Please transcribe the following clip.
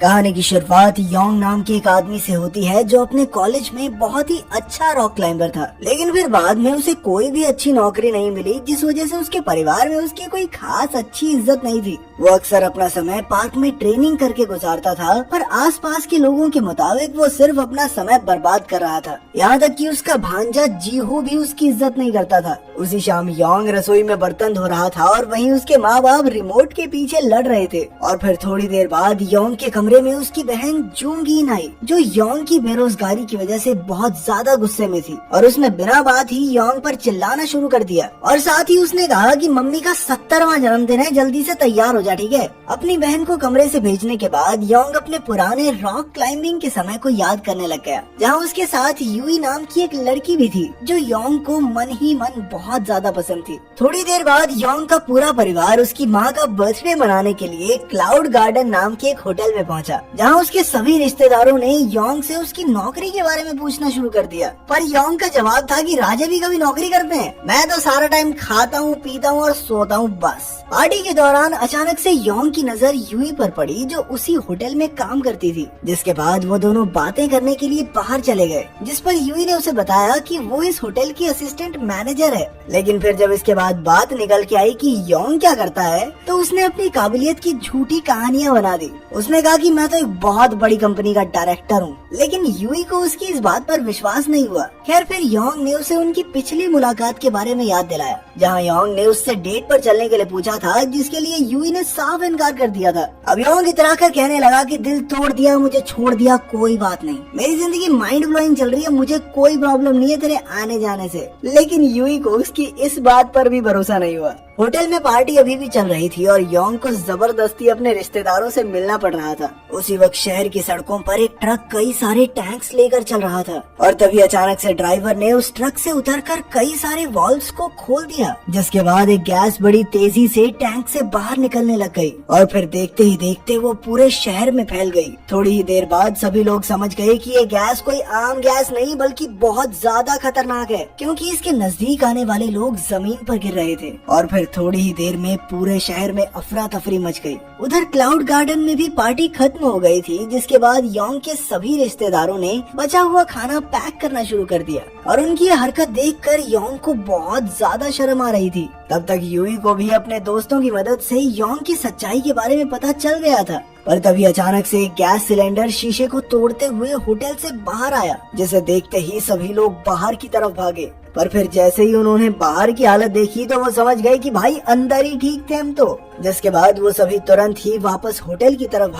कहानी की शुरुआत योंग नाम के एक आदमी से होती है जो अपने कॉलेज में बहुत ही अच्छा रॉक क्लाइंबर था। लेकिन फिर बाद में उसे कोई भी अच्छी नौकरी नहीं मिली, जिस वजह से उसके परिवार में उसकी कोई खास अच्छी इज्जत नहीं थी। वो अक्सर अपना समय पार्क में ट्रेनिंग करके गुजारता था, पर आसपास के लोगों के मुताबिक वो सिर्फ अपना समय बर्बाद कर रहा था। यहाँ तक कि उसका भांजा जीहो भी उसकी इज्जत नहीं करता था। उसी शाम योंग रसोई में बर्तन धो रहा था और वहीं उसके माँ बाप रिमोट के पीछे लड़ रहे थे। और फिर थोड़ी देर बाद योंग के कमरे में उसकी बहन जूंगीन आई, जो योंग की बेरोजगारी की वजह से बहुत ज्यादा गुस्से में थी। और उसने बिना बात ही योंग पर चिल्लाना शुरू कर दिया और साथ ही उसने कहा कि मम्मी का 70वां जन्मदिन है, जल्दी से तैयार हो जा, ठीक है। अपनी बहन को कमरे से भेजने के बाद योंग अपने पुराने रॉक क्लाइंबिंग के समय को याद करने लग गया, जहाँ उसके साथ यूई नाम की एक लड़की भी थी जो योंग को मन ही मन बहुत ज्यादा पसंद थी। थोड़ी देर बाद योंग का पूरा परिवार उसकी माँ का बर्थडे मनाने के लिए क्लाउड गार्डन नाम के एक होटल में पहुंचा, जहां उसके सभी रिश्तेदारों ने योंग से उसकी नौकरी के बारे में पूछना शुरू कर दिया। पर योंग का जवाब था कि राजा भी कभी नौकरी करते हैं, मैं तो सारा टाइम खाता हूँ, पीता हूँ और सोता हूँ बस। पार्टी के दौरान अचानक से योंग की नजर यूई पर पड़ी, जो उसी होटल में काम करती थी। जिसके बाद वो दोनों बातें करने के लिए बाहर चले गए, जिस पर यूई ने उसे बताया कि वो इस होटल की असिस्टेंट मैनेजर है। लेकिन फिर जब इसके बाद बात निकल के आई कि योंग क्या करता है, तो उसने अपनी काबिलियत की झूठी कहानियां बना दी। उसने कहा कि मैं तो एक बहुत बड़ी कंपनी का डायरेक्टर हूँ, लेकिन यूई को उसकी इस बात पर विश्वास नहीं हुआ। खैर फिर योंग ने उसे उनकी पिछली मुलाकात के बारे में याद दिलाया, जहाँ योंग ने उससे डेट पर चलने के लिए पूछा था, जिसके लिए यूई ने साफ इनकार कर दिया था। अब योंग इतरा कर कहने लगा कि दिल तोड़ दिया, मुझे छोड़ दिया, कोई बात नहीं, मेरी जिंदगी माइंड ब्लोइंग चल रही है, मुझे कोई प्रॉब्लम नहीं है तेरे आने जाने से। लेकिन यूई को उसकी इस बात पर भी भरोसा नहीं हुआ। होटल में पार्टी अभी भी चल रही थी और योंग को जबरदस्ती अपने रिश्तेदारों से मिलना पड़ रहा था। उसी वक्त शहर की सड़कों पर एक ट्रक कई सारे टैंक्स लेकर चल रहा था और तभी अचानक से ड्राइवर ने उस ट्रक से उतरकर कई सारे वाल्व्स को खोल दिया, जिसके बाद एक गैस बड़ी तेजी से टैंक से बाहर निकलने लग गई और फिर देखते ही देखते वो पूरे शहर में फैल गई। थोड़ी ही देर बाद सभी लोग समझ गए कि ये गैस कोई आम गैस नहीं बल्कि बहुत ज्यादा खतरनाक है, क्योंकि इसके नजदीक आने वाले लोग जमीन पर गिर रहे थे। और फिर थोड़ी ही देर में पूरे शहर में अफरा तफरी मच गई। उधर क्लाउड गार्डन में भी पार्टी खत्म हो गई थी, जिसके बाद योंग के सभी रिश्तेदारों ने बचा हुआ खाना पैक करना शुरू कर दिया और उनकी ये हरकत देखकर योंग को बहुत ज्यादा शर्म आ रही थी। तब तक यूई को भी अपने दोस्तों की मदद से योंग की सच्चाई के बारे में पता चल गया था। पर तभी अचानक से एक गैस सिलेंडर शीशे को तोड़ते हुए होटल से बाहर आया, जिसे देखते ही सभी लोग बाहर की तरफ भागे। पर फिर जैसे ही उन्होंने बाहर की हालत देखी तो वो समझ गए कि भाई अंदर ही ठीक थे हम तो। जिसके बाद वो सभी तुरंत ही वापस होटल की तरफ